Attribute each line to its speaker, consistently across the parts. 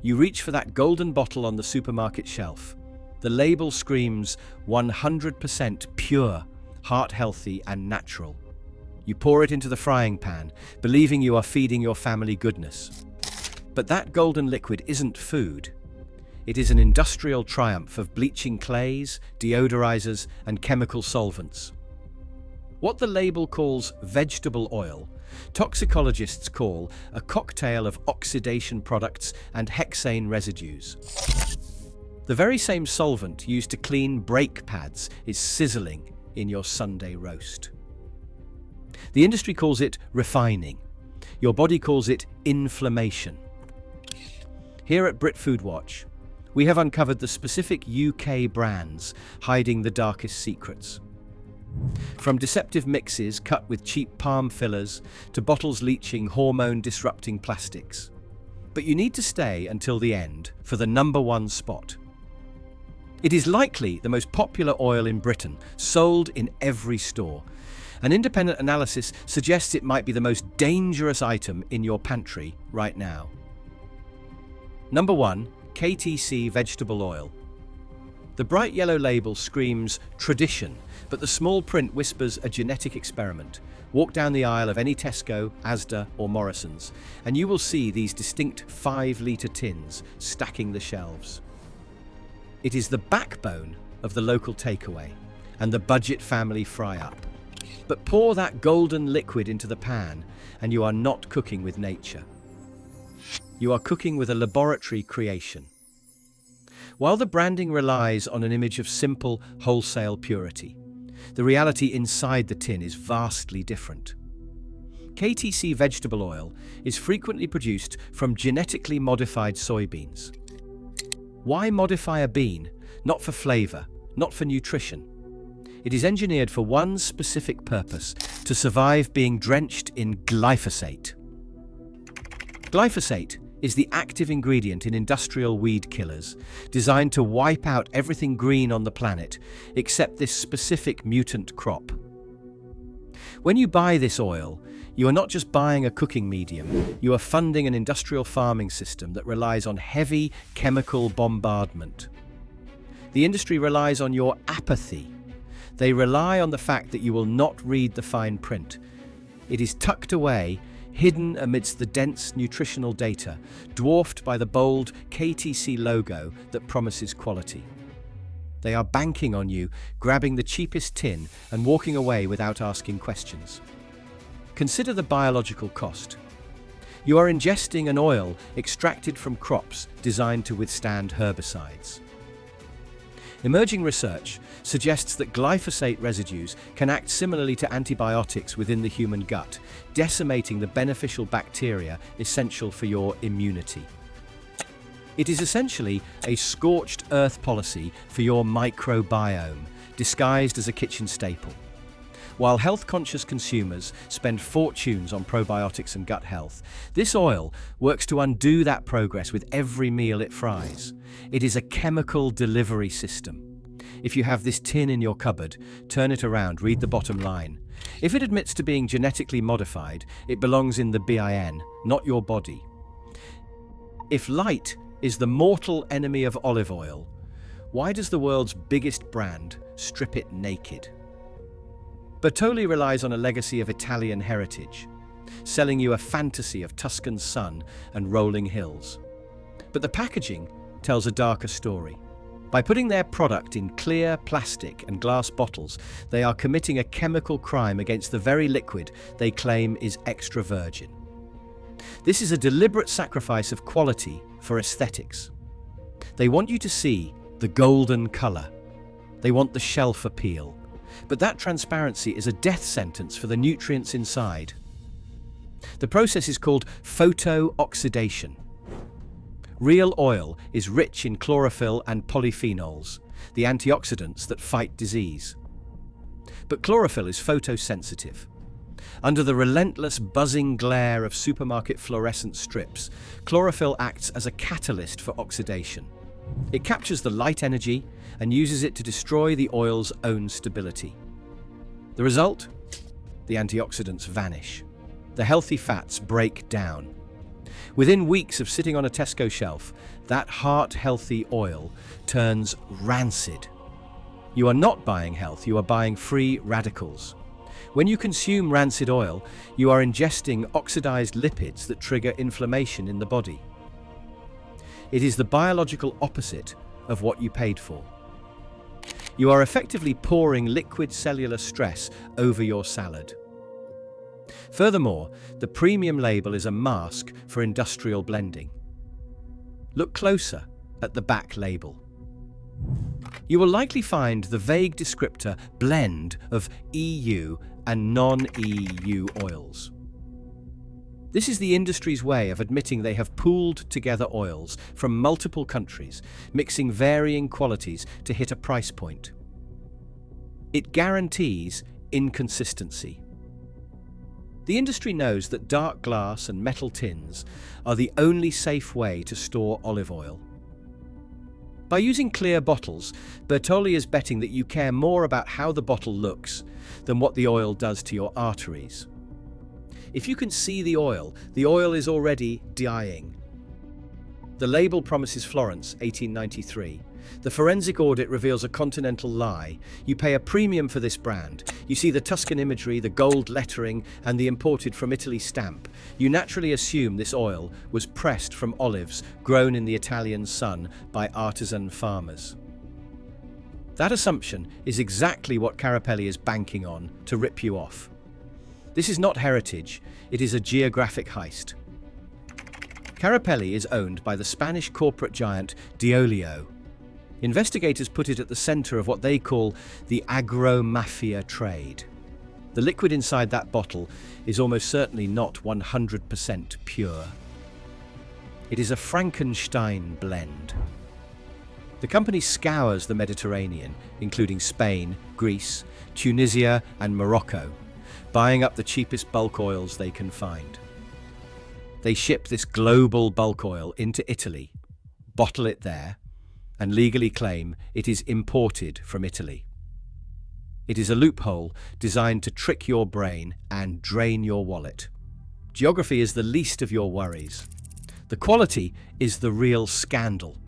Speaker 1: You reach for that golden bottle on the supermarket shelf. The label screams 100% pure, heart-healthy and natural. You pour it into the frying pan, believing you are feeding your family goodness. But that golden liquid isn't food. It is an industrial triumph of bleaching clays, deodorisers and chemical solvents. What the label calls vegetable oil, toxicologists call a cocktail of oxidation products and hexane residues. The very same solvent used to clean brake pads is sizzling in your Sunday roast. The industry calls it refining. Your body calls it inflammation. Here at Brit Food Watch, we have uncovered the specific UK brands hiding the darkest secrets. From deceptive mixes cut with cheap palm fillers to bottles leaching hormone-disrupting plastics. But you need to stay until the end for the #1 spot. It is likely the most popular oil in Britain, sold in every store. An independent analysis suggests it might be the most dangerous item in your pantry right now. Number 1. KTC vegetable oil. The bright yellow label screams tradition, but the small print whispers a genetic experiment. Walk down the aisle of any Tesco, Asda or Morrison's, and you will see these distinct 5-litre tins stacking the shelves. It is the backbone of the local takeaway and the budget family fry-up. But pour that golden liquid into the pan and you are not cooking with nature. You are cooking with a laboratory creation. While the branding relies on an image of simple, wholesale purity, the reality inside the tin is vastly different. KTC vegetable oil is frequently produced from genetically modified soybeans. Why modify a bean? Not for flavor, not for nutrition. It is engineered for one specific purpose: to survive being drenched in glyphosate. Glyphosate is the active ingredient in industrial weed killers, designed to wipe out everything green on the planet, except this specific mutant crop. When you buy this oil, you are not just buying a cooking medium, you are funding an industrial farming system that relies on heavy chemical bombardment. The industry relies on your apathy. They rely on the fact that you will not read the fine print. It is tucked away, hidden amidst the dense nutritional data, dwarfed by the bold KTC logo that promises quality. They are banking on you, grabbing the cheapest tin and walking away without asking questions. Consider the biological cost. You are ingesting an oil extracted from crops designed to withstand herbicides. Emerging research suggests that glyphosate residues can act similarly to antibiotics within the human gut, decimating the beneficial bacteria essential for your immunity. It is essentially a scorched earth policy for your microbiome, disguised as a kitchen staple. While health-conscious consumers spend fortunes on probiotics and gut health, this oil works to undo that progress with every meal it fries. It is a chemical delivery system. If you have this tin in your cupboard, turn it around, read the bottom line. If it admits to being genetically modified, it belongs in the bin, not your body. If light is the mortal enemy of olive oil, why does the world's biggest brand strip it naked? Bertolli relies on a legacy of Italian heritage, selling you a fantasy of Tuscan sun and rolling hills. But the packaging tells a darker story. By putting their product in clear plastic and glass bottles, they are committing a chemical crime against the very liquid they claim is extra virgin. This is a deliberate sacrifice of quality for aesthetics. They want you to see the golden color. They want the shelf appeal. But that transparency is a death sentence for the nutrients inside. The process is called photo-oxidation. Real oil is rich in chlorophyll and polyphenols, the antioxidants that fight disease. But chlorophyll is photosensitive. Under the relentless buzzing glare of supermarket fluorescent strips, chlorophyll acts as a catalyst for oxidation. It captures the light energy and uses it to destroy the oil's own stability. The result? The antioxidants vanish. The healthy fats break down. Within weeks of sitting on a Tesco shelf, that heart-healthy oil turns rancid. You are not buying health, you are buying free radicals. When you consume rancid oil, you are ingesting oxidized lipids that trigger inflammation in the body. It is the biological opposite of what you paid for. You are effectively pouring liquid cellular stress over your salad. Furthermore, the premium label is a mask for industrial blending. Look closer at the back label. You will likely find the vague descriptor blend of EU and non-EU oils. This is the industry's way of admitting they have pooled together oils from multiple countries, mixing varying qualities to hit a price point. It guarantees inconsistency. The industry knows that dark glass and metal tins are the only safe way to store olive oil. By using clear bottles, Bertolli is betting that you care more about how the bottle looks than what the oil does to your arteries. If you can see the oil is already dying. The label promises Florence, 1893. The forensic audit reveals a continental lie. You pay a premium for this brand. You see the Tuscan imagery, the gold lettering, and the imported from Italy stamp. You naturally assume this oil was pressed from olives grown in the Italian sun by artisan farmers. That assumption is exactly what Carapelli is banking on to rip you off. This is not heritage, it is a geographic heist. Carapelli is owned by the Spanish corporate giant Deolio. Investigators put it at the center of what they call the agro-mafia trade. The liquid inside that bottle is almost certainly not 100% pure. It is a Frankenstein blend. The company scours the Mediterranean, including Spain, Greece, Tunisia, and Morocco, buying up the cheapest bulk oils they can find. They ship this global bulk oil into Italy, bottle it there, and legally claim it is imported from Italy. It is a loophole designed to trick your brain and drain your wallet. Geography is the least of your worries. The quality is the real scandal.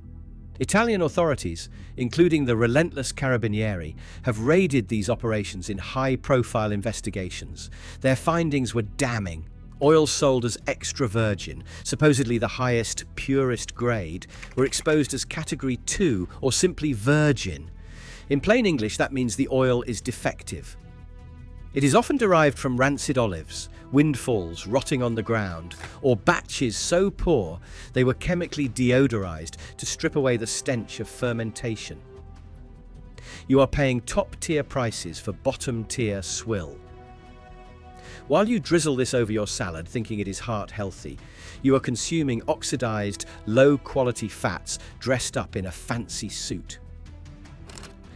Speaker 1: Italian authorities, including the relentless Carabinieri, have raided these operations in high-profile investigations. Their findings were damning. Oil sold as extra virgin, supposedly the highest, purest grade, were exposed as category 2 or simply virgin. In plain English, that means the oil is defective. It is often derived from rancid olives, windfalls rotting on the ground, or batches so poor they were chemically deodorized to strip away the stench of fermentation. You are paying top-tier prices for bottom-tier swill. While you drizzle this over your salad thinking it is heart-healthy, you are consuming oxidized, low-quality fats dressed up in a fancy suit.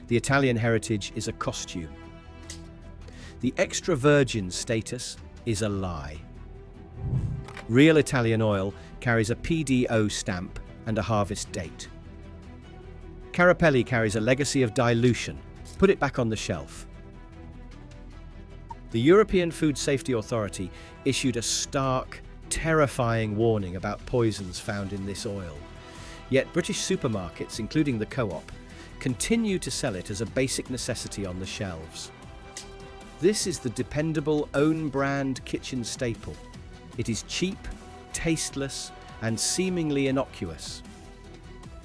Speaker 1: The Italian heritage is a costume. The extra virgin status is a lie. Real Italian oil carries a PDO stamp and a harvest date. Carapelli carries a legacy of dilution. Put it back on the shelf. The European Food Safety Authority issued a stark, terrifying warning about poisons found in this oil. Yet British supermarkets, including the Co-op, continue to sell it as a basic necessity on the shelves. This is the dependable own-brand kitchen staple. It is cheap, tasteless, and seemingly innocuous.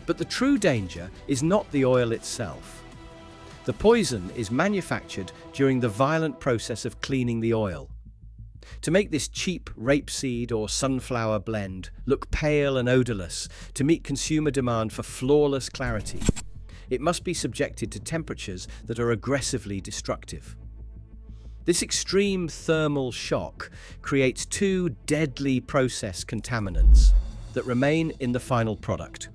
Speaker 1: But the true danger is not the oil itself. The poison is manufactured during the violent process of cleaning the oil. To make this cheap rapeseed or sunflower blend look pale and odorless, to meet consumer demand for flawless clarity, it must be subjected to temperatures that are aggressively destructive. This extreme thermal shock creates two deadly process contaminants that remain in the final product: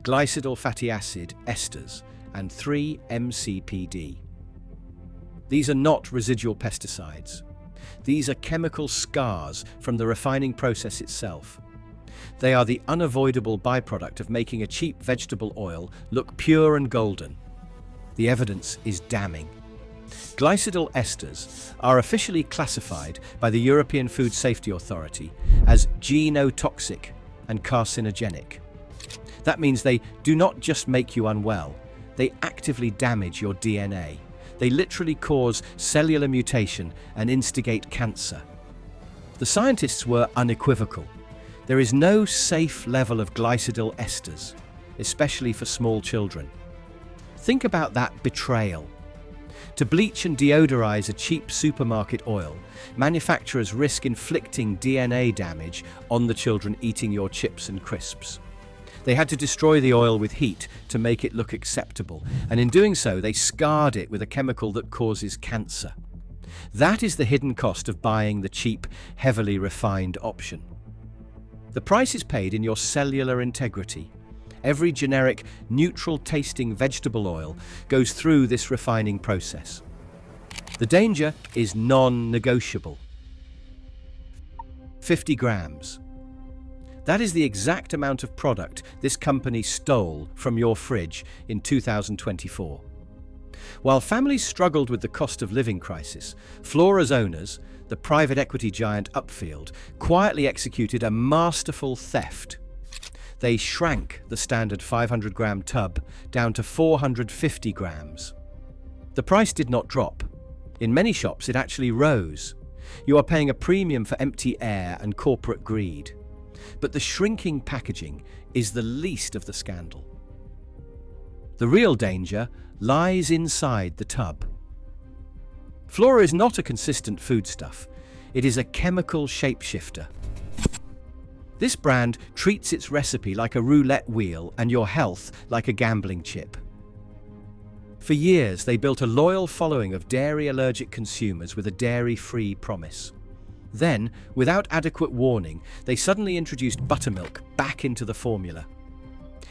Speaker 1: glycidyl fatty acid esters and 3-MCPD. These are not residual pesticides. These are chemical scars from the refining process itself. They are the unavoidable byproduct of making a cheap vegetable oil look pure and golden. The evidence is damning. Glycidyl esters are officially classified by the European Food Safety Authority as genotoxic and carcinogenic. That means they do not just make you unwell, they actively damage your DNA. They literally cause cellular mutation and instigate cancer. The scientists were unequivocal. There is no safe level of glycidyl esters, especially for small children. Think about that betrayal. To bleach and deodorize a cheap supermarket oil, manufacturers risk inflicting DNA damage on the children eating your chips and crisps. They had to destroy the oil with heat to make it look acceptable, and in doing so, they scarred it with a chemical that causes cancer. That is the hidden cost of buying the cheap, heavily refined option. The price is paid in your cellular integrity. Every generic, neutral-tasting vegetable oil goes through this refining process. The danger is non-negotiable. 50 grams. That is the exact amount of product this company stole from your fridge in 2024. While families struggled with the cost of living crisis, Flora's owners, the private equity giant Upfield, quietly executed a masterful theft. They shrank the standard 500-gram tub down to 450 grams. The price did not drop. In many shops, it actually rose. You are paying a premium for empty air and corporate greed. But the shrinking packaging is the least of the scandal. The real danger lies inside the tub. Flora is not a consistent foodstuff. It is a chemical shapeshifter. This brand treats its recipe like a roulette wheel and your health like a gambling chip. For years, they built a loyal following of dairy-allergic consumers with a dairy-free promise. Then, without adequate warning, they suddenly introduced buttermilk back into the formula.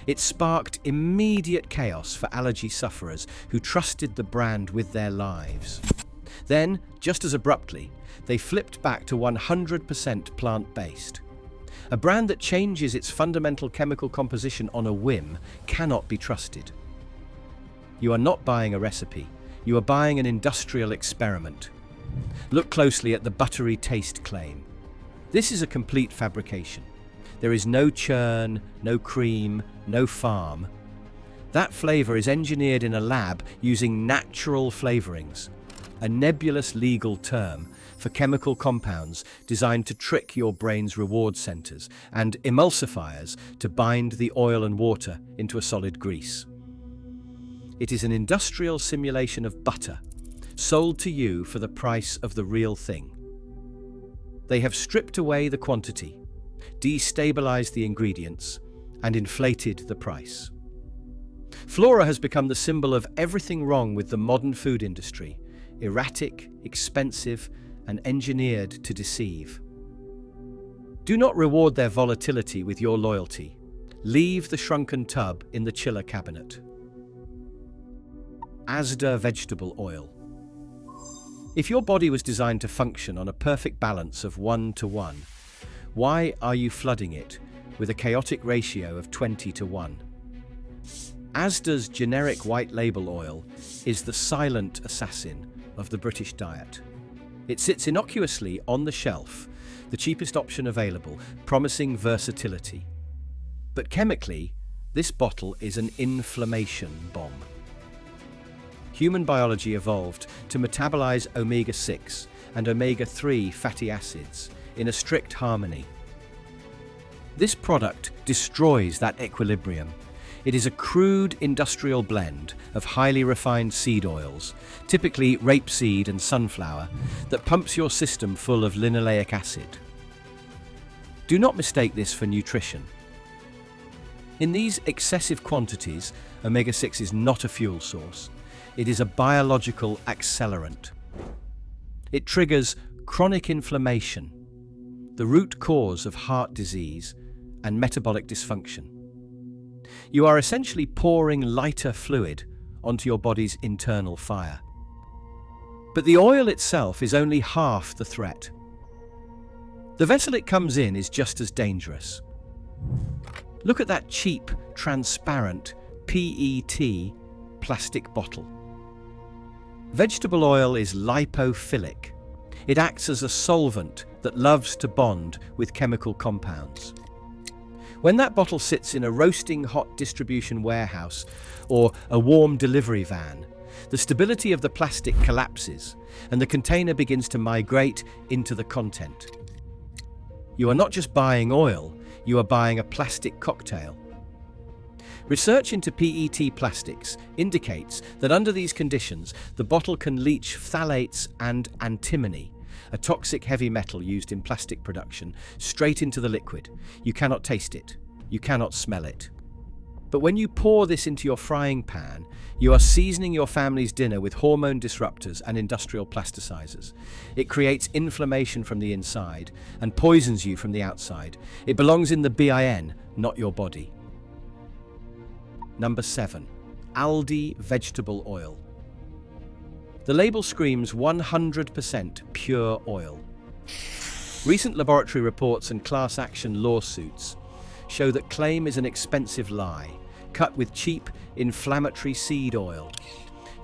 Speaker 1: It sparked immediate chaos for allergy sufferers who trusted the brand with their lives. Then, just as abruptly, they flipped back to 100% plant-based. A brand that changes its fundamental chemical composition on a whim cannot be trusted. You are not buying a recipe, you are buying an industrial experiment. Look closely at the buttery taste claim. This is a complete fabrication. There is no churn, no cream, no farm. That flavor is engineered in a lab using natural flavorings, a nebulous legal term for chemical compounds designed to trick your brain's reward centers, and emulsifiers to bind the oil and water into a solid grease. It is an industrial simulation of butter, sold to you for the price of the real thing. They have stripped away the quantity, destabilized the ingredients, and inflated the price. Flora has become the symbol of everything wrong with the modern food industry: erratic, expensive, and engineered to deceive. Do not reward their volatility with your loyalty. Leave the shrunken tub in the chiller cabinet. Asda vegetable oil. If your body was designed to function on a perfect balance of 1:1, why are you flooding it with a chaotic ratio of 20:1? Asda's generic white label oil is the silent assassin of the British diet. It sits innocuously on the shelf, the cheapest option available, promising versatility. But chemically, this bottle is an inflammation bomb. Human biology evolved to metabolize omega-6 and omega-3 fatty acids in a strict harmony. This product destroys that equilibrium. It is a crude industrial blend of highly refined seed oils, typically rapeseed and sunflower, that pumps your system full of linoleic acid. Do not mistake this for nutrition. In these excessive quantities, omega-6 is not a fuel source. It is a biological accelerant. It triggers chronic inflammation, the root cause of heart disease and metabolic dysfunction. You are essentially pouring lighter fluid onto your body's internal fire. But the oil itself is only half the threat. The vessel it comes in is just as dangerous. Look at that cheap, transparent PET plastic bottle. Vegetable oil is lipophilic. It acts as a solvent that loves to bond with chemical compounds. When that bottle sits in a roasting hot distribution warehouse or a warm delivery van, the stability of the plastic collapses and the container begins to migrate into the content. You are not just buying oil, you are buying a plastic cocktail. Research into PET plastics indicates that under these conditions, the bottle can leach phthalates and antimony, a toxic heavy metal used in plastic production, straight into the liquid. You cannot taste it. You cannot smell it. But when you pour this into your frying pan, you are seasoning your family's dinner with hormone disruptors and industrial plasticizers. It creates inflammation from the inside and poisons you from the outside. It belongs in the bin, not your body. Number 7. Aldi vegetable oil. The label screams 100% pure oil. Recent laboratory reports and class action lawsuits show that claim is an expensive lie, cut with cheap, inflammatory seed oil.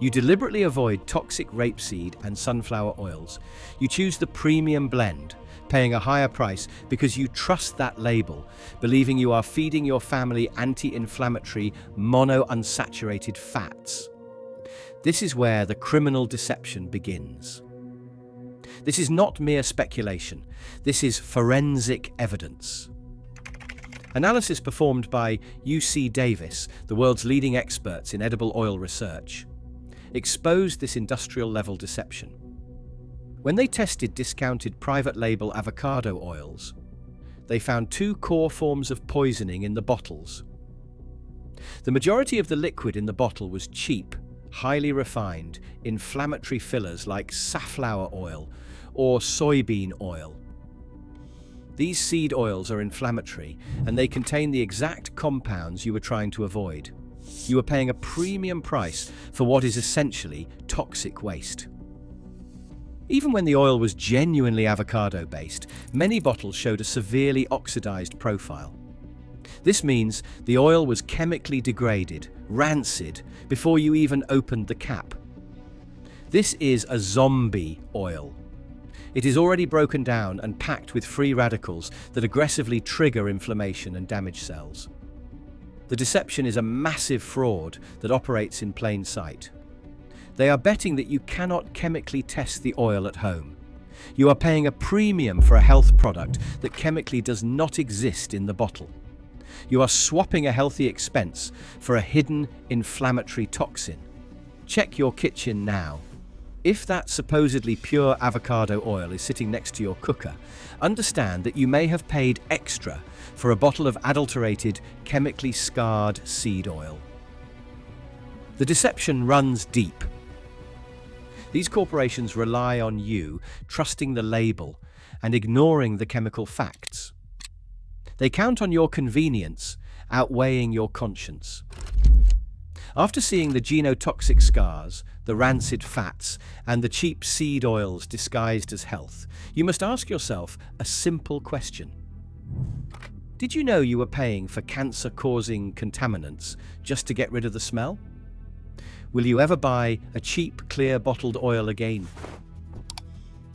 Speaker 1: You deliberately avoid toxic rapeseed and sunflower oils. You choose the premium blend, paying a higher price because you trust that label, believing you are feeding your family anti-inflammatory monounsaturated fats. This is where the criminal deception begins. This is not mere speculation. This is forensic evidence. Analysis performed by UC Davis, the world's leading experts in edible oil research, exposed this industrial-level deception. When they tested discounted private label avocado oils, they found 2 core forms of poisoning in the bottles. The majority of the liquid in the bottle was cheap, highly refined, inflammatory fillers like safflower oil or soybean oil. These seed oils are inflammatory, and they contain the exact compounds you were trying to avoid. You are paying a premium price for what is essentially toxic waste. Even when the oil was genuinely avocado-based, many bottles showed a severely oxidized profile. This means the oil was chemically degraded, rancid, before you even opened the cap. This is a zombie oil. It is already broken down and packed with free radicals that aggressively trigger inflammation and damage cells. The deception is a massive fraud that operates in plain sight. They are betting that you cannot chemically test the oil at home. You are paying a premium for a health product that chemically does not exist in the bottle. You are swapping a healthy expense for a hidden inflammatory toxin. Check your kitchen now. If that supposedly pure avocado oil is sitting next to your cooker, understand that you may have paid extra for a bottle of adulterated, chemically scarred seed oil. The deception runs deep. These corporations rely on you trusting the label and ignoring the chemical facts. They count on your convenience outweighing your conscience. After seeing the genotoxic scars, the rancid fats, and the cheap seed oils disguised as health, you must ask yourself a simple question. Did you know you were paying for cancer-causing contaminants just to get rid of the smell? Will you ever buy a cheap, clear bottled oil again?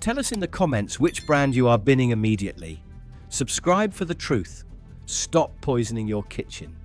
Speaker 1: Tell us in the comments which brand you are binning immediately. Subscribe for the truth. Stop poisoning your kitchen.